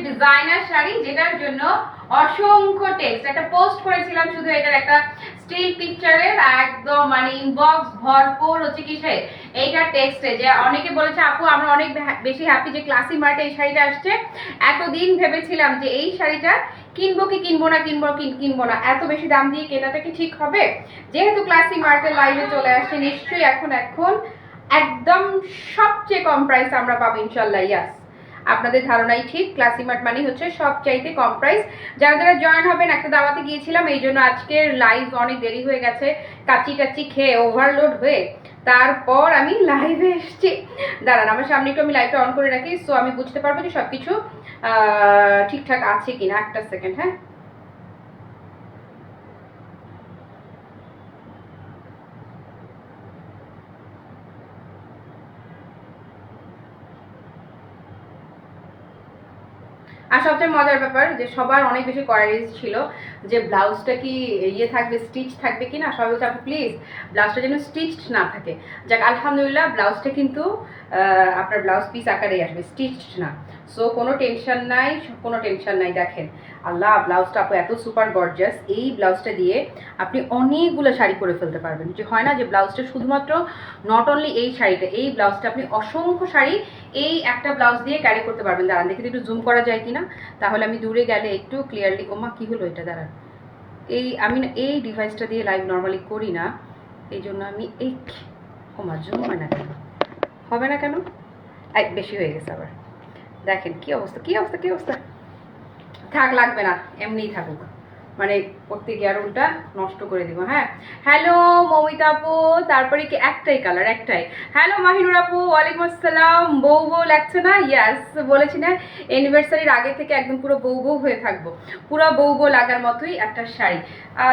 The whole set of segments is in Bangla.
ডিজাইনার শাড়ি, যেটার জন্য অসংখ্য টেক্সট, একটা পোস্ট করেছিলাম শুধু এটার একটা স্টিল পিকচারের, একদম মানে ইনবক্স ভরপুর হচ্ছে কিসে এইটার টেক্সটে। যে অনেকে বলেছে আপু আমরা অনেক বেশি হ্যাপি যে ক্লাসি মার্টে এই শাড়িটা আসছে। এতদিন ভেবেছিলাম যে এই শাড়িটা কিনবো কি কিনবো না, কিনবো না, এত বেশি দাম দিয়ে কেনাটা কি ঠিক হবে? যেহেতু ক্লাসি মার্টের লাইভে চলে আসছে, নিশ্চয়ই এখন একদম সবচেয়ে কম প্রাইস আমরা পাবো ইনশাল্লাহ। ইয়াস, আপনাদের ধারণাই ঠিক, ক্লাসি মার্ট মানে হচ্ছে সবচাইতে কম প্রাইস। যারা যারা জয়েন হবেন, একটা দাওয়াতে গিয়েছিলাম, এই জন্য আজকের লাইভ অনেক দেরি হয়ে গেছে, কাচ্চি টাচ্চি খেয়ে ওভারলোড হয়ে তারপর আমি লাইভে এসেছি। দাঁড়ান, আমার সামনে একটু আমি লাইভটা অন করে রাখি, সো আমি বুঝতে পারবো যে সবকিছু ঠিকঠাক আছে কিনা। একটা সেকেন্ড, হ্যাঁ। আর সবচেয়ে মজার ব্যাপার যে সবার অনেক বেশি কোয়ারিজ ছিল যে ব্লাউজটা কি ইয়ে থাকবে, স্টিচ থাকবে কিনা। সবাই বলছে আপু প্লিজ ব্লাউজটা যেন স্টিচড না থাকে। যাক আলহামদুলিল্লাহ, ব্লাউজটা কিন্তু আপনার ব্লাউজ পিস আকারেই আসবে, স্টিচড না। সো কোনো টেনশন নাই, কোনো টেনশন নাই। দেখেন আল্লাহ, ব্লাউজটা আপু এত সুপার গর্জাস। এই ব্লাউজটা দিয়ে আপনি অনেকগুলো শাড়ি করে ফেলতে পারবেন। যে হয় না যে ব্লাউজটা শুধুমাত্র নট অনলি এই শাড়িটা, এই ব্লাউজটা আপনি অসংখ্য শাড়ি এই একটা ব্লাউজ দিয়ে ক্যারি করতে পারবেন। দাঁড়ান দেখি একটু জুম করা যায় কিনা, তাহলে আমি দূরে গেলে একটু ক্লিয়ারলি। ওমা কি হলো এটা, দাঁড়ান। আমি না এই ডিভাইসটা দিয়ে লাইভ নর্মালি করি না, এই জন্য আমি এই ওমা জুম হয় না কেন, হবে না কেন, বেশি হয়ে গেছে আবার। দেখেন কি অবস্থা, কি অবস্থা, কি অবস্থা। থাক, লাগবে না, এমনিই থাকুক, মানে করতে গিয়ে আর উল্টা নষ্ট করে দিব। হ্যাঁ, হ্যালো মমিতা আপু, তারপরে কি একটাই কালার, একটাই। হ্যালো মাহিনুর আপু, ওয়ালাইকুম আসসালাম। বউ বউ লাগছে না? ইয়াস, বলেছি না অ্যানিভার্সারির আগে থেকে একদম পুরো বউ বউ হয়ে থাকবো, পুরো বউ বউ লাগার মতোই একটা শাড়ি।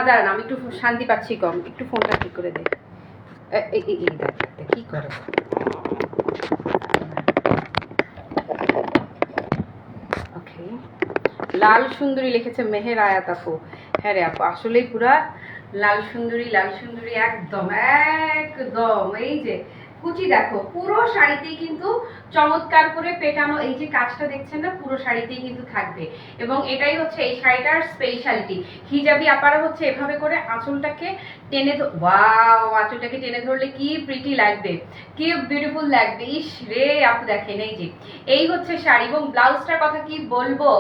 দাঁড়ান আমি একটু শান্তি পাচ্ছি কম, একটু ফোনটা ঠিক করে দেখ। এই কি করো, ওকে। লাল সুন্দরী লিখেছে মেহের আয়াত আপু। হ্যাঁ রে আপু, আসলেই পুরা লাল সুন্দরী, লাল সুন্দরী একদম একদম। এই যে কুচি দেখো, পুরো শাড়িতেই কিন্তু চমৎকার করে পেটানো এই যে কাজটা দেখছেন না, পুরো শাড়িতেই কিন্তু থাকবে। এবং এটাই হচ্ছে এই শাড়িটার স্পেশালিটি। হিজাবি আপারা হচ্ছে এভাবে করে আঁচলটাকে টেনে, ওয়াও, আঁচলটাকে টেনে ধরলে কি প্রিটি লাগবে, কি বিউটিফুল লাগবে। ইস রে আপু দেখেন, এই যে এই হচ্ছে শাড়ি। এবং ব্লাউজটার কথা কি বলবো,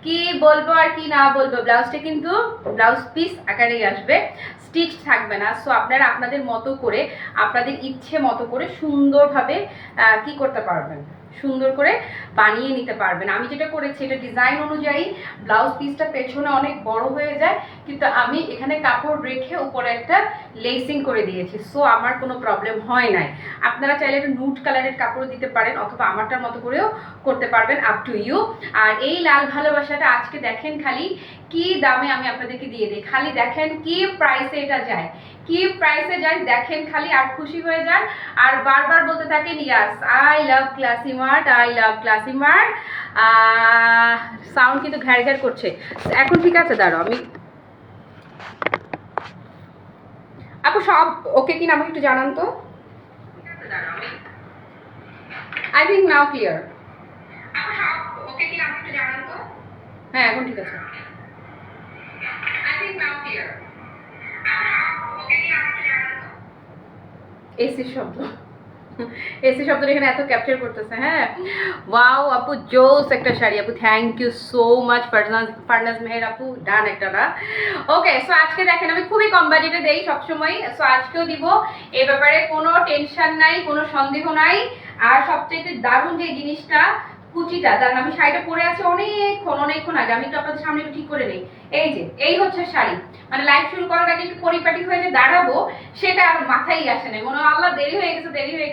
কি বলবো আর কি না বলবো, ব্লাউজটা কিন্তু ব্লাউজ পিস আকারেই আসবে, স্টিচ থাকবে না। সো আপনারা আপনাদের মতো করে, আপনাদের ইচ্ছে মতো করে সুন্দরভাবে কি করতে পারবেন, সুন্দর করে বানিয়ে নিতে পারবেন। আমি যেটা করেছি, এটা ডিজাইন অনুযায়ী ব্লাউজ পিসটা পেছনে অনেক বড় হয়ে যায়, কিন্তু আমি এখানে কাপড় রেখে উপরে একটা লেসিং করে দিয়েছি। সো আমার কোনো প্রবলেম হয় নাই। আপনারা চাইলে একটা নুট কালারের কাপড় দিতে পারেন, অথবা আমারটার মতো করেও করতে পারবেন, আপ টু ইউ। আর এই লাল ভালোবাসাটা আজকে দেখেন খালি কি দামে আমি আপনাদেরকে দিয়ে দিই, খালি দেখেন কি প্রাইসে এটা যায়, কি প্রাইসে যায় দেখেন খালি, আর খুশি হয়ে যান। আর বারবার বলতে থাকেন yes, I love Classy Mart, I love Classy Mart. Sound কিন্তু ঘ্যার ঘ্যার করছে এখন, ঠিক আছে দাঁড়াও আমি আপু সব ওকে কিনা আমাকে একটু জানান তো। I think now clear. Okay কিনা আমাকে একটু জানান তো। হ্যাঁ এখন ঠিক আছে। এসি শব্দ, এসি শব্দটা এখানে এত ক্যাপচার করতেছে। হ্যাঁ, ওয়াও আপু জোস একটা শাড়ি আপু, thank you so much Farnaz Meher আপু, ডান একটা না। ওকে, সো আজকে দেখেন আমি খুবই কম বাজেটে দেই সবসময়, সো আজকেও দিব, এ ব্যাপারে কোনো টেনশন নাই, কোনো সন্দেহ নাই। আর সবচেয়ে দারুণ যে জিনিসটা, কুচিটা, কারণ আমি শাড়িটা পরে আছি অনেকক্ষণ আগে, আমি তো আপনাদের সামনে একটু ঠিক করে নেই। এই যে এই হচ্ছে শাড়ি, মানে লাইভ শুরু করার আগে একটু পরিপাটি হয়ে যে দাঁড়াবো, সেটা আর মাথায় আসে না। মনে হয় আল্লাহ দেরি হয়ে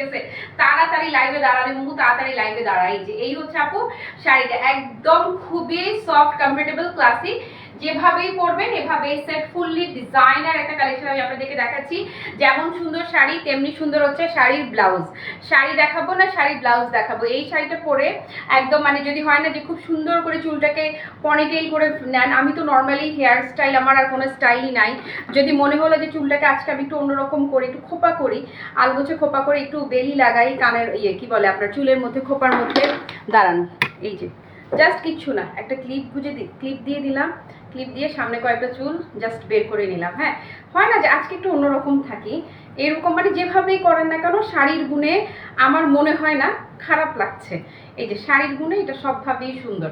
গেছে, তাড়াতাড়ি লাইভে দাঁড়ালে মুহু তাড়াতাড়ি লাইভে দাঁড়াই। যে এই হচ্ছে আপু শাড়িটা, একদম খুবই সফট, কমফোর্টেবল, ক্লাসিক। যেভাবেই পরবেন এভাবেই সেট, ফুললি ডিজাইনার একটা কালেকশন আমি আপনাদেরকে দেখাচ্ছি। যেমন সুন্দর শাড়ি তেমনি সুন্দর হচ্ছে শাড়ির ব্লাউজ। শাড়ি দেখাবো না, শাড়ির ব্লাউজ দেখাবো। এই শাড়িটা পরে একদম মানে যদি হয় না যে খুব সুন্দর করে চুলটাকে পনিটেইল করে নেন, আমি তো নর্মালি হেয়ার স্টাইল, আমার আর কোনো স্টাইলই নাই। যদি মনে হলো যে চুলটাকে আজকে আমি একটু অন্যরকম করি, একটু খোপা করি, আলগোছে খোপা করে একটু বেলি লাগাই, কানের কি বলে আপনার চুলের মধ্যে, খোপার মধ্যে, দাঁড়ান এই যে জাস্ট কিচ্ছু না, একটা ক্লিপ দিয়ে দিলাম, ক্লিপ দিয়ে সামনে কয়েকটা চুল জাস্ট বের করে নিলাম। হ্যাঁ, হয় না যে আজকে একটু অন্যরকম থাকি, এরকম মানে যেভাবেই করেন না কেন শাড়ির গুণে আমার মনে হয় না খারাপ লাগছে। এই যে শাড়ির গুণে এটা সবভাবেই সুন্দর,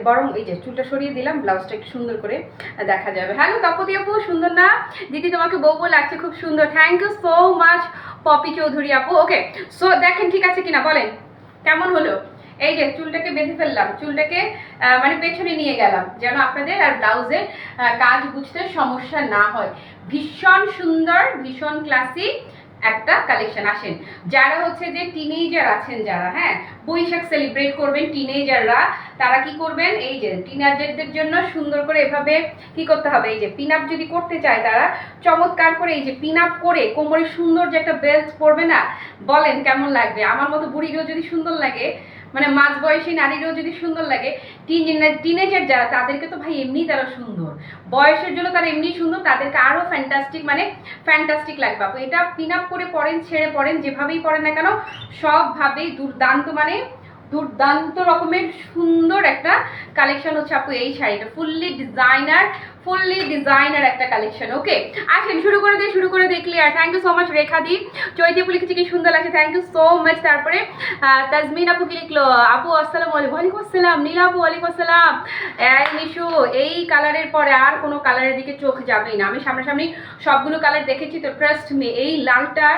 বরং এই যে চুলটা সরিয়ে দিলাম, ব্লাউজটা একটু সুন্দর করে দেখা যাবে। হ্যালো তপতি আপু, সুন্দর না দিদি? তোমাকে বউ লাগছে, খুব সুন্দর, thank you so much Popy Chowdhury আপু। ওকে, সো দেখেন ঠিক আছে কিনা বলেন, কেমন হলো? এই যে চুলটাকে বেঁধে ফেললাম, চুলটাকে মানে পেছনে নিয়ে গেলাম যেন আপনাদের আর ব্লাউজের কাজ বুঝতে সমস্যা না হয়। ভীষণ সুন্দর, ভীষণ ক্লাসি একটা কালেকশন। আসেন যারা হচ্ছে যে টিনেজার আছেন, যারা হ্যাঁ বৈশাখ সেলিব্রেট করবেন, টিনেজাররা, তারা কি করবেন, এই যে টিনেজারদের জন্য সুন্দর করে এভাবে কি করতে হবে, এই যে পিন আপ যদি করতে চায় তারা চমৎকার করে এই যে পিন আপ করে কোমরে সুন্দর যে একটা বেল্ট পরবে না, বলেন কেমন লাগবে? আমার মতো বুড়িরও যদি সুন্দর লাগে, মানে মাঝ বয়সী নারীরও যদি সুন্দর লাগে, টিনেজার যারা, তাদেরকে তো ভাই এমনি তারা সুন্দর, বয়সের জন্য তারা এমনি সুন্দর, তাদেরকে আরো ফ্যান্টাস্টিক মানে ফ্যান্টাস্টিক লাগবে। আপু এটা পিন আপ করে পরেন, ছেড়ে পরেন, যেভাবেই পরেন না কেন সবভাবেই দুর্দান্ত, মানে দুর্দান্ত রকমের সুন্দর একটা কালেকশন হচ্ছে আপু এই শাড়িটা। ফুললি ডিজাইনার একটা কালেকশন। ওকে, আসেন শুরু করে দিই clear. Thank you so much Rekha দি, চৈতি আপু লিখেছি কি সুন্দর লাগছে, থ্যাংক ইউ সো মাচ। তারপরে তাজমিন আপু কি লিখলো, আপু আসসালামু আলাইকুম। ওয়ালাইকুম আসসালাম। নীলা আপু ওয়ালাইকুম আসসালাম। নিশু, এই কালারের পরে আর কোনো কালারের দিকে চোখ যাবেই না, আমি সামনাসামনি সবগুলো কালার দেখেছি তো ট্রাস্ট মি, এই লালটা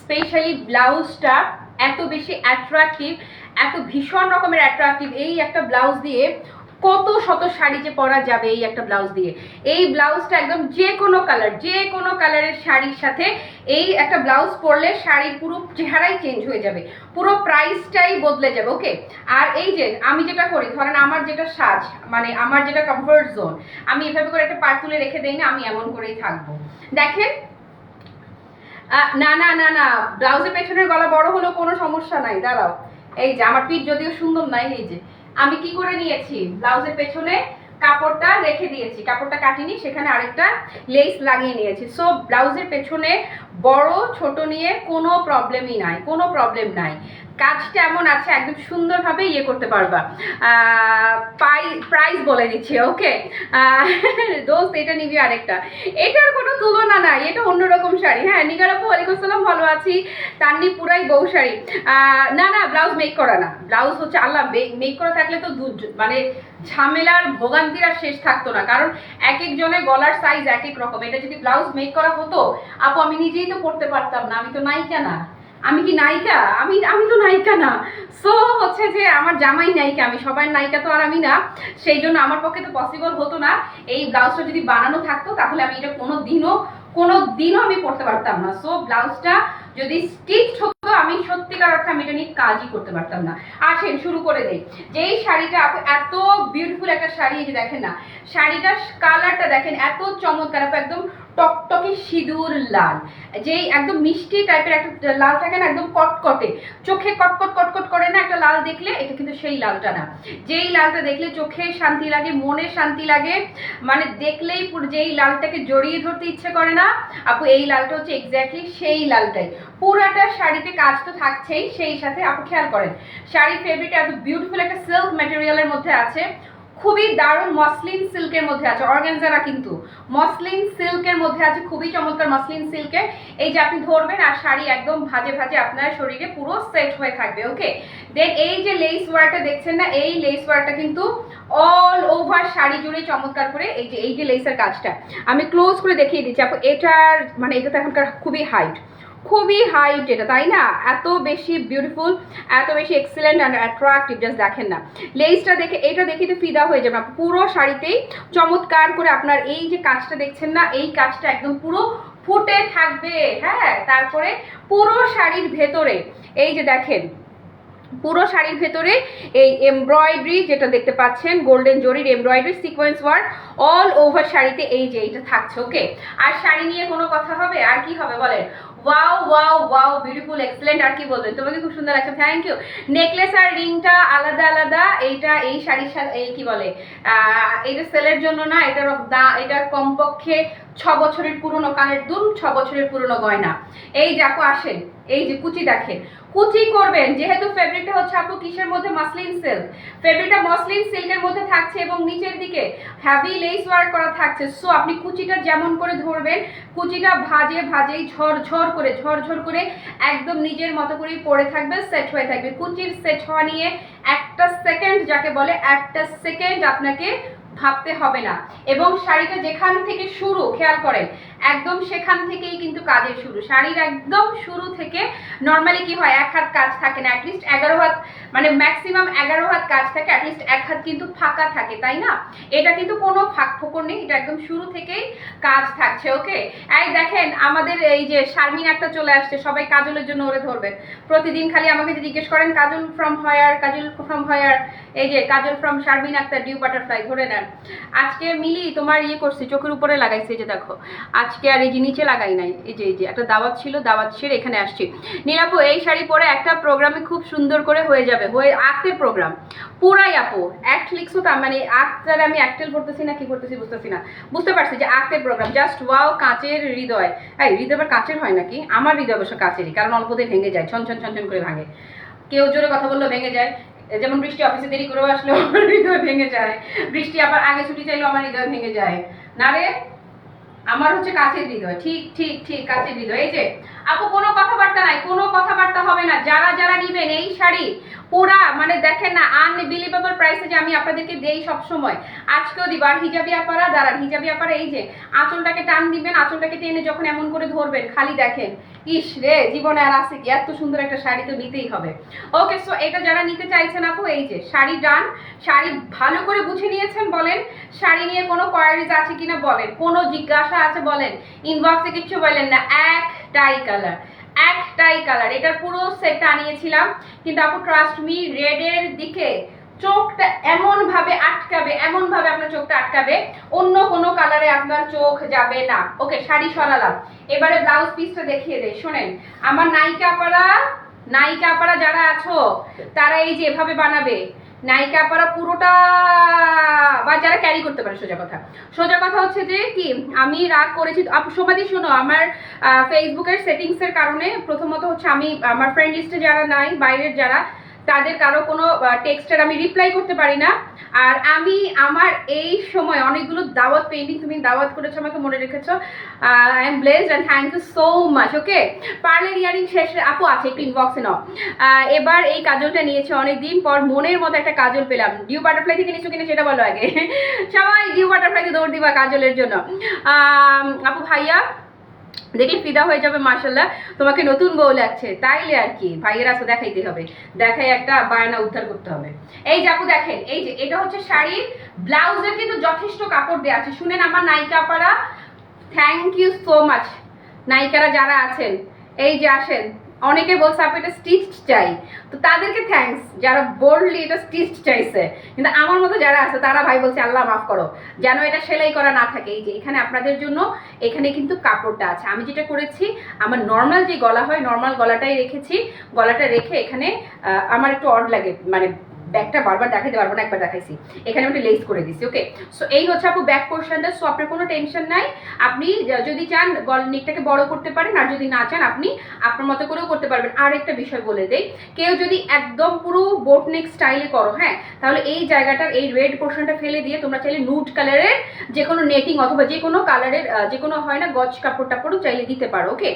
স্পেশালি ব্লাউজটা এত বেশি অ্যাট্রাকটিভ, এত ভীষণ রকমের অ্যাট্রাকটিভ। এই একটা ব্লাউজ দিয়ে কত শত শাড়ি যে পরা যাবে, এই একটা ব্লাউজ দিয়ে। এই ব্লাউজটা একদম যে কোনো কালারের শাড়ির সাথে এই একটা ব্লাউজ পরলে শাড়ির পুরো চেহারাই চেঞ্জ হয়ে যাবে, পুরো প্রাইসটাই বদলে যাবে। ওকে, আর এই যে আমি যেটা করি, ধরেন আমার যেটা সাজ, মানে আমার যেটা কমফোর্ট জোন, আমি এভাবে করে একটা পার তুলে রেখে দেই না, আমি এমন করেই থাকবো। দেখেন, না না না না, ব্লাউজের পেছনের গলা বড় হলেও কোনো সমস্যা নাই, দাঁড়াও। এই যে আমার পিঠ যদিও সুন্দর নাই, এই যে আমি কি করে নিয়েছি, ব্লাউজের পেছনে কাপড়টা রেখে দিয়েছি, কাপড়টা কাটিনি, সেখানে আরেকটা লেস লাগিয়ে নিয়েছি। সো ব্লাউজের পেছনে বড় ছোট নিয়ে কোনো প্রবলেমই নাই, কোনো প্রবলেম নাই। কাজটা এমন আছে একদম সুন্দরভাবে ইয়ে করতে পারবা। প্রাইস বলে দিচ্ছি। ওকে দোস্ত, এটা নিবি আরেকটা, এটার কোনো তুলনা নাই, এটা অন্যরকম শাড়ি। হ্যাঁ নিগার আপু ওয়ালাইকুম আসসালাম, ভালো আছি। তান্নি পুরাই বউ শাড়ি। না না, ব্লাউজ মেক করা না, ব্লাউজ হচ্ছে আল্লাহ, মেক করা থাকলে তো মানে ঝামেলার ভোগান্তির আর শেষ থাকতো না, কারণ এক একজনের গলার সাইজ এক এক রকম। এটা যদি ব্লাউজ মেক করা হতো আপু, আমি নিজেই তো পড়তে পারতাম না, আমি তো নায়িকা না। আমি কি নায়িকা? আমি তো নায়িকা না। সো হচ্ছে যে আমার জামাই নায়িকা, আমি সবার নায়িকা তো আর আমি না, সেই জন্য আমার পক্ষে তো পসিবল হতো না। এই ব্লাউজটা যদি বানানো থাকতো তাহলে আমি এটা কোনো দিনও আমি পড়তে পারতাম না। সো ব্লাউজটা যদি স্টিচ হতো, আমি সত্যিকার অর্থে আমি এটা নিয়ে কাজই করতে পারতাম না। আসেন শুরু করে দেই। যেই শাড়িটা আপু এত বিউটিফুল একটা শাড়ি, এই যে দেখেন না, শাড়িটার কালারটা দেখেন এত চমৎকার আপু, একদম টকটকে সিঁদুর লাল, যেই একদম মিষ্টি টাইপের একটা লাল থাকে না, একদম কটকটে, চোখে কটকট করে না একটা লাল দেখলে, এটা কিন্তু সেই লালটা না। যেই লালটা দেখলে চোখে শান্তি লাগে, মনে শান্তি লাগে, মানে দেখলেই যেই লালটাকে জড়িয়ে ধরতে ইচ্ছে করে না আপু, এই লালটা হচ্ছে এক্স্যাক্টলি সেই লালটাই। পুরাটা শাড়িতে কাজ তো থাকছেই, সেই সাথে আপু খেয়াল করেন শাড়ির ফেব্রিকটা এত বিউটিফুল একটা সিল্ক ম্যাটেরিয়ালের মধ্যে আছে, খুবই দারুণ মসলিন সিল্কের মধ্যে আছে, অর্গানজারা কিন্তু মসলিন সিল্কের মধ্যে আছে, খুবই চমৎকার মসলিন সিল্কের। এই যে আপনি ধরবেন আর শাড়ি একদম ভাজে ভাজে আপনার শরীরে পুরো সেট হয়ে থাকবে। ওকে, দেন এই যে লেস ওয়ার্কটা দেখছেন না, এই লেস ওয়ার্কটা কিন্তু অল ওভার শাড়ি জুড়ে চমৎকার করে, এই যে লেসের কাজটা আমি ক্লোজ করে দেখিয়ে দিচ্ছি আপু। এটার মানে এটা তো এখনকার খুবই হাইট এটা, তাই না? এত বেশি বিউটিফুল, এত বেশি এক্সিলেন্ট অ্যান্ড অ্যাট্রাক্টিভ, জাস্ট দেখেন না লেসটা দেখে, এটা দেখে তো ফিদা হয়ে যাবে। পুরো শাড়িতেই চমৎকার করে আপনার এই যে কাজটা দেখছেন না, এই কাজটা একদম পুরো ফুটে থাকবে। হ্যাঁ, তারপরে পুরো শাড়ির ভেতরে এই যে দেখেন, পুরো শাড়ির ভেতরে এই এমব্রয়ডারি যেটা দেখতে পাচ্ছেন, গোল্ডেন জরির embroidery sequence work all over শাড়িতে, এই যে এইটা থাকছে। ওকে, আর শাড়ি নিয়ে কোনো কথা হবে? আর কি হবে বলেন? Wow wow wow, beautiful, excellent, আর কি বলবেন, তোমাকে খুব সুন্দর লাগছে, থ্যাংক ইউ। নেকলেস আর রিংটা আলাদা আলাদা, এইটা এই শাড়ির সাথে এই কি বলে এটা সেলের জন্য না, এটা কমপক্ষে 6 বছরের পুরনো কানের দুল, 6 বছরের পুরনো গয়না। এই যে আপু আসেন, এই যে কুচি দেখেন, কুচি করবেন, যেহেতু ফেব্রিকটা হচ্ছে আপু কিসের মধ্যে, মাসলিন সিল্ক, ফেব্রিকটা মসলিন সিল্কের মধ্যে থাকছে এবং নিচের দিকে হেভি লেস ওয়ার্ক করা থাকছে। সো আপনি কুচিটা যেমন করে ধরবেন, কুচিটা ভাজেই ঝরঝর করে একদম নিজের মতো করেই পড়ে থাকবে, সেট হয়ে থাকবে। কুচির সেট হওয়া নিয়ে একটা সেকেন্ড, যাকে বলে একটা সেকেন্ড আপনাকে ভাবতে হবে না। এবং শাড়িটা যেখান থেকে শুরু, খেয়াল করেন, একদম সেখান থেকেই কিন্তু কাজের শুরু। শাড়ির একদম শুরু থেকে নর্মালি কি হয়, 1 হাত কাজ থাকে না, অ্যাটলিস্ট 11 হাত, মানে ম্যাক্সিমাম 11 হাত কাজ থাকে, অ্যাটলিস্ট 1 হাত কিন্তু ফাঁকা থাকে, তাই না? এটা কিন্তু কোনো ফাঁক ফোকর নেই, এটা একদম শুরু থেকেই কাজ থাকছে। ওকে, এই দেখেন আমাদের এই যে শারমিন একটা চলে আসছে, সবাই কাজলের জন্য ওরে ধরবেন। প্রতিদিন খালি আমাকে জিজ্ঞেস করেন কাজল ফ্রম হয়ার, কাজল ফ্রম হয়ার, এই যে kajal from Sharmin Akter Dew Butterfly, ধরে নেন। আজকে মিলি তোমার ইয়ে করছি, চোখের উপরে লাগাইছে, যে দেখো আজকে আর এই যে নিচে লাগাই নাই, এই যে একটা দাওয়াত ছিল, দাওয়াত সেরে এখানে আসছি। নীলাপু এই শাড়ি পরে একটা প্রোগ্রামে খুব সুন্দর করে হয়ে যাবে, আক্তের প্রোগ্রাম পুরাই আপু, অ্যাক্ট লিখছো, তার মানে আক্তারে আমি অ্যাক্টেল করতেছি না কি করতেছি বুঝতেছি না, বুঝতে পারছি যে আক্তের প্রোগ্রাম, জাস্ট ওয়াও, কাঁচের হৃদয়। এই হৃদয় আবার কাঁচের হয় নাকি? আমার হৃদয় অবশ্য কাঁচেরই, কারণ অল্পতে ভেঙে যায়, ছন ছন ছন ছন করে ভাঙে, কেউ জোরে কথা বললেও ভেঙে যায়। যেমন বৃষ্টি অফিসে দেরি করেও আসলেও আমার হৃদয় ভেঙে যায়, বৃষ্টি আবার আগে ছুটি চাইলেও আমার হৃদয় ভেঙে যায়। না রে, আমার হচ্ছে কাছের হৃদয়, ঠিক ঠিক ঠিক কাছের হৃদয়। এই যে আপু কোনো কথাবার্তা নাই, কোনো কথাবার্তা হবে না, যারা যারা নিবেন এই শাড়ি পুরা, মানে দেখেন না, আনবিলিভেবল প্রাইসে যে আমি আপনাদেরকে দেই সব সময়, আজকেও দিব। আর হিজাবি আপারা দাঁড়ান, হিজাবি আপারা এই যে আঁচলটাকে টান দিবেন, আঁচলটাকে টেনে যখন এমন করে ধরবেন, খালি দেখেন, ইস রে, জীবনে আর আছে কি, এত সুন্দর একটা শাড়ি তো নিতেই হবে। ওকে, সো এটা যারা নিতে চাইছেন আপু, এই যে শাড়ি ডান, শাড়ি ভালো করে বুঝে নিয়েছেন বলেন, শাড়ি নিয়ে কোনো কোয়ারিজ আছে কিনা বলেন, কোনো জিজ্ঞাসা আছে বলেন, ইনবক্সে কিচ্ছু বলেন না, একটাই কালার, একটাই কালার, এটার পুরো সেটটা আনিয়েছিলাম, কিন্তু আপু ট্রাস্ট মি, রেডের দিকে চোখটা এমন ভাবে আটকাবে, এমন ভাবে আপনার চোখটা আটকাবে, অন্য কোনো কালারে আপনার চোখ যাবে না। ওকে, শাড়ি সরালাম, এবারে ব্লাউজ পিসটা দেখিয়ে দেয়। শোনেন আমার নায়িকা আপারা যারা আছো, তারা এই যে এভাবে বানাবে, নায়িকা আপারা পুরোটা, বা যারা ক্যারি করতে পারে, সোজা কথা হচ্ছে যে কি, আমি রাগ করেছি আপু সমাধি, শোনো, আমার ফেসবুকের সেটিংসের কারণে প্রথমত হচ্ছে আমি আমার ফ্রেন্ড লিস্টে যারা নাই, বাইরের যারা, তাদের কারো কোনো টেক্সটের আমি রিপ্লাই করতে পারি না। আর আমি আমার এই সময় অনেকগুলো দাওয়াত পেন্ডিং, তুমি দাওয়াত করেছো, আমাকে মনে রেখেছো, I am blessed and thank you so much. Okay, পার্লের ইয়ারিং শেষে আপু আছে, একটু ইনবক্সে নাও। এবার এই কাজলটা নিয়েছে, অনেকদিন পর মনের মতো একটা কাজল পেলাম। ডিউ বাটারফ্লাই থেকে নিচ্ছ কিনা সেটা বলো আগে, সবাই ডিউ বাটারফ্লাইকে দৌড় দিবা কাজলের জন্য। আপু ভাইয়া দেখলে ফিদা হয়ে যাবে, মাশাল্লাহ তোমাকে নতুন বউ লাগছে, তাইলে আর কি, ভাইয়ের আসো দেখাইতে হবে, দেখাই একটা বায়না উদ্ধার করতে হবে। এই যে আপু দেখেন, এই যে এটা হচ্ছে শাড়ির, ব্লাউজের কিন্তু যথেষ্ট কাপড় দেওয়া আছে। শুনেন আমার নায়িকা আপারা, থ্যাংক ইউ সো মাচ, নায়িকারা যারা আছেন, এই যে আসেন, অনেকে বলছে আপু এটা স্টিচড চাই, তো তাদেরকে থ্যাঙ্কস যারা বোল্ডলি এটা স্টিচড চাইছে, কিন্তু আমার মতো যারা আছে তারা ভাই বলছে আল্লাহ মাফ করো, যেন এটা সেলাই করা না থাকে। এই যে এখানে আপনাদের জন্য এখানে কিন্তু কাপড়টা আছে। আমি যেটা করেছি, আমার নর্মাল যে গলা হয়, নর্মাল গলাটাই রেখেছি, গলাটা রেখে এখানে আমার একটু অড লাগে, মানে ব্যাকটা বারবার দেখাইতে পারবো না, একবার দেখাইছি, এখানে আমি লেস করে দিছি। ওকে, সো এই হচ্ছে আপু ব্যাক পোর্শনটা। সো আপনার কোনো টেনশন নাই, আপনি যদি চান নেকটাকে বড় করতে পারেন, আর যদি না চান আপনি আপনার মতো করেও করতে পারবেন। আর একটা বিষয় বলে দেই, কেউ যদি একদম পুরো বোট নেক স্টাইলে করো, হ্যাঁ, তাহলে এই জায়গাটার এই রেড পোর্শনটা ফেলে দিয়ে তোমরা চাইলে নুড কালারের যে কোনো নেটিং অথবা যে কোনো কালারের যে কোনো হয় না গজ কাপড় টাপড়ও চাইলে দিতে পারো। ওকে,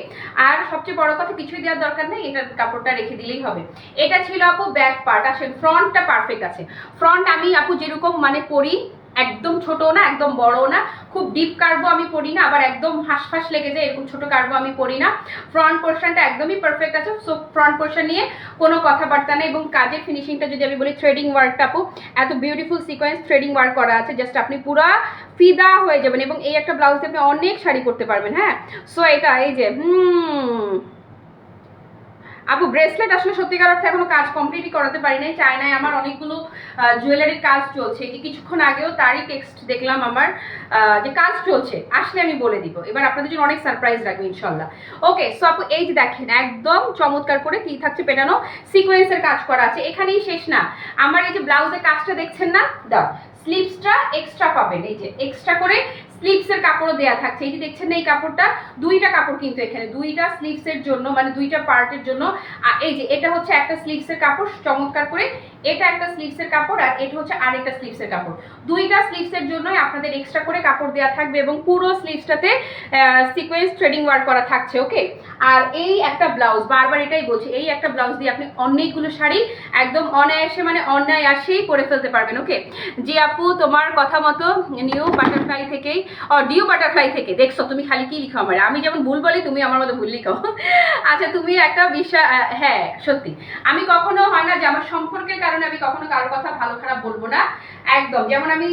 আর সবচেয়ে বড় কথা, কিছুই দেওয়ার দরকার নেই, এটা কাপড়টা রেখে দিলেই হবে। এটা ছিল আপু ব্যাক পার্ট। আসেন ফ্রন্টটা পারফেক্ট আছে। ফ্রন্ট আমি আপু যেরকম মানে পরি, একদম ছোট না একদম বড় না, খুব ডিপ কার্ভও আমি পরি না, আবার একদম হাঁসফাঁস লেগে যায় এরকম ছোট কার্ভও আমি পরি না। ফ্রন্ট পোর্শনটা একদমই পারফেক্ট আছে। সো ফ্রন্ট পোর্শন নিয়ে কোনো কথাবার্তা নেই। এবং কাজের ফিনিশিংটা যদি আমি বলি, থ্রেডিং ওয়ার্কটা আপু এত বিউটিফুল সিকোয়েন্স থ্রেডিং ওয়ার্ক করা আছে, জাস্ট আপনি পুরা ফিদা হয়ে যাবেন। এবং এই একটা ব্লাউজ দিয়ে আপনি অনেক শাড়ি পরতে পারবেন। হ্যাঁ, সো এটা এই যে আপু ব্রেসলেট আসলে সত্যিকার অর্থে এখনো কাজ কমপ্লিটই করাতে পারি নাই, চায়নায় আমার অনেকগুলো জুয়েলারির কাজ চলছে, যে কিছুক্ষণ আগেও তারই টেক্সট দেখলাম আমার যে কাজ চলছে, আসলে আমি বলে দিব। এবার আপনাদের জন্য অনেক সারপ্রাইজ রাখবো ইনশাল্লাহ। ওকে, সো আপু এই যে দেখেন একদম চমৎকার করে কি থাকছে পেটানো, সিকোয়েন্সের কাজ করা আছে। এখানেই শেষ না, আমার এই যে ব্লাউজের কাজটা দেখছেন না, দাও স্লিভসটা এক্সট্রা পাবেন, এই যে এক্সট্রা করে স্লিভসের কাপড়ও দেয়া থাকছে। এই যে দেখছেন না এই কাপড়টা, দুইটা কাপড় কিন্তু এখানে, দুইটা স্লিভসের জন্য, মানে দুইটা পার্টের জন্য। এই যে এটা হচ্ছে একটা স্লিভসের কাপড় চমৎকার করে, এটা একটা স্লিভসের কাপড়, আর এটা হচ্ছে আরেকটা স্লিভসের কাপড়। দুইটা স্লিভসের জন্যই আপনাদের এক্সট্রা করে কাপড় দেওয়া থাকবে এবং পুরো স্লিভসটাতে সিকোয়েন্স থ্রেডিং ওয়ার্ক করা থাকছে। ওকে, আর এই একটা ব্লাউজ, বারবার এটাই বলছি, এই একটা ব্লাউজ দিয়ে আপনি অনেকগুলো শাড়ি একদম অনায়াসে, মানে অনায়াসেই পরে ফেলতে পারবেন। ওকে, জি আপু তোমার কথা মতো নিউ বাটারফ্লাই থেকেই, ডিউ বাটারফ্লাই থেকে দেখছো, তুমি খালি কি লিখো আমার, আমি যেমন ভুল বলি তুমি আমার মতো ভুল লিখো। আচ্ছা, তুমি একটা বিশ্বাস, হ্যাঁ সত্যি, আমি কখনো হয় না যে আমার সম্পর্কের কারণে আমি কখনো কারোর কথা ভালো খারাপ বলবো না, একদম যেমন আমি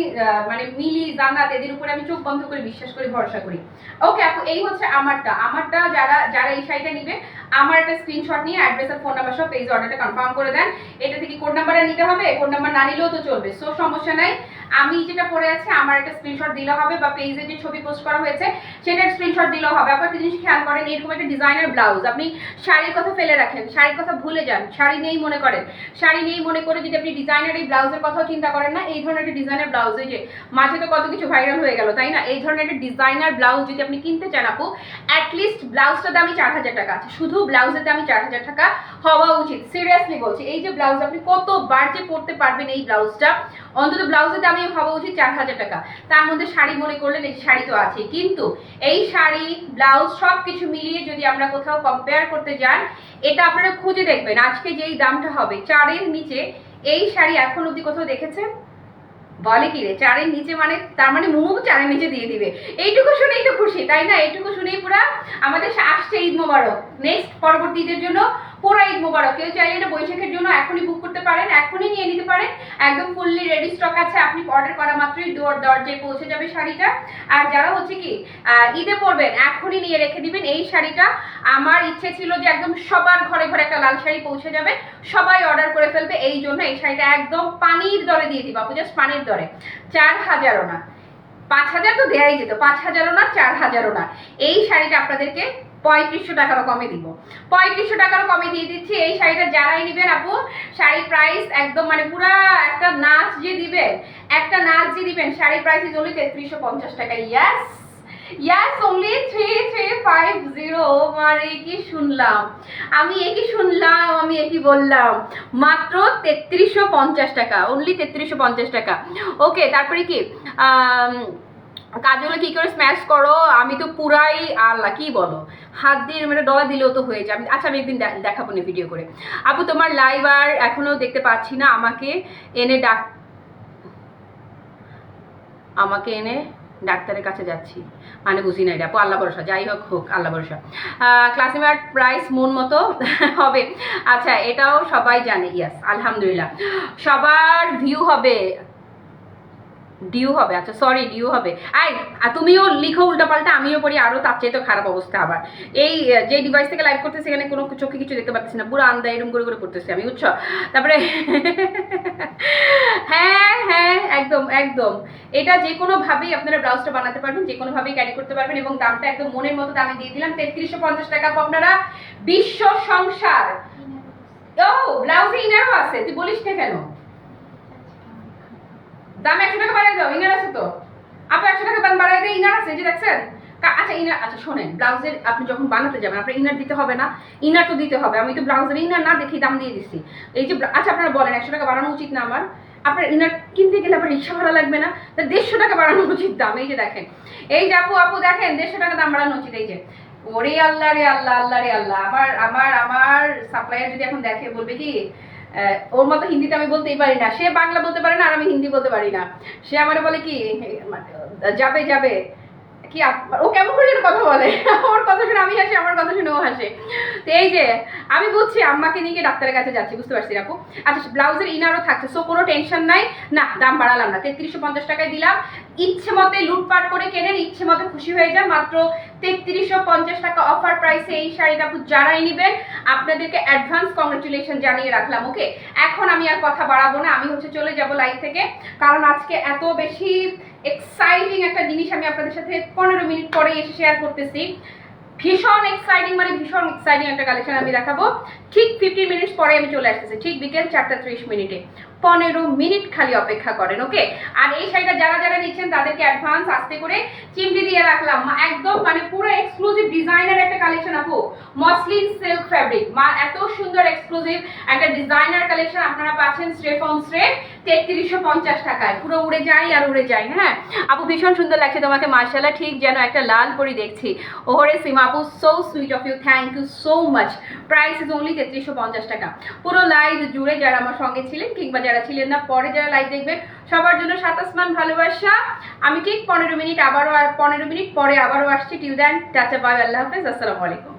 মানে মিলি জান্নাত এদের উপরে আমি চোখ বন্ধ করে বিশ্বাস করি, ভরসা করি। ওকে আপু, এই হচ্ছে আমারটা যারা যারা এই শাড়িটা নিবে, আমার একটা স্ক্রিনশট নিয়ে অ্যাড্রেস আর ফোন নাম্বার সহ পেজ অর্ডারটা কনফার্ম করে দেন। এটা থেকে কোড নাম্বারটা নিতে হবে, কোড নাম্বার না নিলেও তো চলবে, সো সমস্যা নাই। আমি যেটা পরে আছি আমার একটা স্ক্রিনশট দিলে হবে, বা পেজে যে ছবি পোস্ট করা হয়েছে সেটার স্ক্রিনশট দিলেও হবে। আপনার একটা জিনিস খেয়াল করেন, এরকম একটা ডিজাইনার ব্লাউজ আপনি শাড়ির কথা ফেলে রাখেন, শাড়ির কথা ভুলে যান, শাড়ি নেই মনে করেন, শাড়ি নেই মনে করে যদি আপনি ডিজাইনার এই ব্লাউজের কথাও চিন্তা করেন না, এই ধরনের একটা ডিজাইনার ব্লাউজ, এই যে মাঝে তো কত কিছু ভাইরাল হয়ে গেল তাই না, এই ধরনের একটা ডিজাইনার ব্লাউজ যদি আপনি কিনতে চান আপু, অ্যাটলিস্ট ব্লাউজটার দামই 4000 টাকা আছে, শুধু ব্লাউজের দামই 4000 টাকা হওয়া উচিত। সিরিয়াসলি বলছি, এই যে ব্লাউজ আপনি কতবার যে পরতে পারবেন, এই ব্লাউজটা অন্তত ব্লাউজের দামই হওয়া উচিত 4000 টাকা। তার মধ্যে শাড়ি মনে করলেন, এই শাড়ি তো আছে, কিন্তু এই শাড়ি ব্লাউজ সবকিছু মিলিয়ে যদি আমরা কোথাও কম্পেয়ার করতে যান, এটা আপনারা খুঁজে দেখবেন আজকে যেই দামটা হবে 4-এর নিচে এই শাড়ি এখন অব্দি কোথাও দেখেছেন? বলে কি রে 4-এর নিচে, মানে তার মানে মুমু 4-এর নিচে দিয়ে দিবে। এইটুকু শুনেই তো খুশি তাই না, এইটুকু শুনেই পুরা আমাদের আসছে ঈদ মোবারক, নেক্সট পরবর্তী ঈদের জন্য পুরো ঈদ মোবারক। কেউ চাইলে এটা বৈশাখের জন্য এখনই বুক করতে পারেন, এখনই নিয়ে নিতে পারেন, একদম ফুললি রেডি স্টক আছে, আপনি অর্ডার করা মাত্রই দরজায় পৌঁছে যাবে শাড়িটা। আর যারা হচ্ছে কি ঈদে পরবেন এখনই নিয়ে রেখে দিবেন এই শাড়িটা। আমার ইচ্ছে ছিল যে একদম সবার ঘরে ঘরে একটা লাল শাড়ি পৌঁছে যাবে, সবাই অর্ডার করে ফেলবে, এই জন্য এই শাড়িটা একদম পানির দরে দিয়ে দিবা, জাস্ট পানির দরে, 4000ও না, 5000 তো দেয়াই যেত, 5000ও না, 4000ও না। এই শাড়িটা আপনাদেরকে 3500 টাকারও কমে দিব, 3500 টাকারও কমে দিয়ে দিচ্ছি। এই শাড়িটা যারাই নিবেন আপু, শাড়ির প্রাইস একদম মানে পুরা একটা নাচ যে দিবেন, একটা নাচ যে দিবেন, শাড়ির প্রাইস ইজ অনলি 3350 টাকা। ইয়াস ইয়াস, অনলি 3350। মানে কি শুনলাম আমি, একই শুনলাম আমি, একই বললাম, মাত্র 3350 টাকা, অনলি 3350 টাকা। ওকে, তারপরে কি কাজগুলো কি করে স্ম্যাশ করো, আমি তো পুরাই আল্লাহ কি বলো, হাত দিয়ে মানে ডলা দিলেও তো হয়ে যাবে। আচ্ছা, আমি একদিন দেখাবো না ভিডিও করে। আপু তোমার লাইভ আর এখনো দেখতে পাচ্ছি না, আমাকে এনে ডাক্তারের কাছে যাচ্ছি, মানে বুঝি না এটা আপু, আল্লাহ ভরসা, যাই হোক হোক, আল্লাহ ভরসা। ক্লাসিমার প্রাইস মন মতো হবে, আচ্ছা এটাও সবাই জানে। ইয়াস, আলহামদুলিল্লাহ, সবার ভিউ হবে, ডিউ হবে, আচ্ছা সরি ডিউ হবে। আর তুমিও লিখো উল্টাপাল্টা, আমিও পড়ি আরো তার চেয়ে তো খারাপ অবস্থা। আবার এই যে ডিভাইস থেকে লাইভ করতেছে এখানে কোনো চোখে কিছু দেখতে পাচ্ছি না, পুরো আন্দা এরম করে করে পড়তেছি আমি, বুঝছো? তারপরে হ্যাঁ হ্যাঁ, একদম একদম, এটা যে কোনো ভাবেই আপনারা ব্লাউজটা বানাতে পারবেন, যে কোনো ভাবেই ক্যারি করতে পারবেন, এবং দামটা একদম মনের মতো দামে দিয়ে দিলাম 3350 টাকা। আপনারা বিশ্ব সংসার, ও ব্লাউজে ইনারও আছে, তুই বলিস না কেন? দাম 100 টাকা বাড়াই দাও, ইনার আছে তো আপু, 100 টাকা দাম বাড়াই দিয়ে ইনার আছে, যে দেখছেন। আচ্ছা ইনার, আচ্ছা শোনেন, ব্লাউজের আপনি যখন বানাতে যাবেন আপনার ইনার দিতে হবে না? ইনার তো দিতে হবে, আমি তো ব্লাউজের ইনার না দেখি দাম দিয়ে দিচ্ছি। এই যে আচ্ছা আপনারা বলেন 100 টাকা বাড়ানো উচিত না আমার? আপনার ইনার কিনতে গেলে আপনার রিক্সা ভাড়া লাগবে না? 150 টাকা বাড়ানো উচিত দাম। এই যে দেখেন, এই যে আপু দেখেন 150 টাকা দাম বাড়ানো উচিত। এই যে ওরে আল্লাহ রে আল্লাহ, আল্লাহ রে আল্লাহ, আমার আমার আমার সাপ্লায়ার যদি এখন দেখে বলবে কি ওর মতো হিন্দিতে আমি বলতেই পারি না, সে বাংলা বলতে পারে না আর আমি হিন্দি বলতে পারি না, সে আমার বলে কি যাবে যাবে, কি ও কেমন করে যেন কথা বলে, ওর কথা শুনে আমি হাসি, আমার কথা শুনে ও হাসে। তো এই যে আমি বুঝছি আম্মাকে নিয়ে ডাক্তারের কাছে যাচ্ছি, বুঝতে পারছি আপু। আচ্ছা ব্লাউজের ইনারও থাকছে, সো কোনো টেনশন নাই। না দাম বাড়ালাম না, 3350 টাকায় দিলাম। ইচ্ছে মতে লুটপাট করে কেনেন, ইচ্ছে মতে খুশি হয়ে যান। মাত্র 3350 টাকা অফার প্রাইসে এই শাড়িটা আপু যারাই নেবেন আপনাদেরকে অ্যাডভান্স কংগ্রেচুলেশন জানিয়ে রাখলাম। ওকে, এখন আমি আর কথা বাড়াবো না, আমি হচ্ছে চলে যাব লাইভ থেকে, কারণ আজকে এত বেশি এক্সাইটিং একটা জিনিস আমি আপনাদের সাথে 15 মিনিট পরে এসে শেয়ার করতেছি। ভীষণ এক্সাইটিং, মানে ভীষণ এক্সাইটিং একটা কালেকশন আমি দেখাবো। ঠিক 15 মিনিটস পরে আমি চলে আসতেছি, ঠিক বিকেল 4:30 মিনিটে। 15 মিনিট খালি অপেক্ষা করেন। ওকে, আর এই শাড়িটা যারা যারা নিচ্ছেন তাদেরকে অ্যাডভান্স আস্তে করে চিমটি দিয়ে রাখলাম। একদম মানে পুরো এক্সক্লুসিভ ডিজাইনার একটা কালেকশন আপু, মসলিন সিল্ক ফ্যাব্রিক, এত সুন্দর এক্সক্লুসিভ একটা ডিজাইনার কালেকশন আপনারা পাচ্ছেন স্ট্রেফন স্ট্রেপ 3350 টাকায়। পুরো উড়ে যাই আর উড়ে যাই। হ্যাঁ আপু ভীষণ সুন্দর লাগছে তোমাকে, মার্শাল্লাহ, ঠিক যেন একটা লাল পরি দেখছি। ওহরে সীমা আপু, so sweet of you, thank you so much. Price is only 3350 টাকা। পুরো লাইভ জুড়ে যারা আমার সঙ্গে ছিলেন কিংবা যারা ছিলেন না, পরে যারা লাইভ দেখবেন, সবার জন্য সাত আসমান ভালোবাসা। আমি ঠিক 15 মিনিট পরে আবারও আসছি। টিল দেন টাটা, বাই, আল্লাহ হাফেজ, আসসালামু আলাইকুম।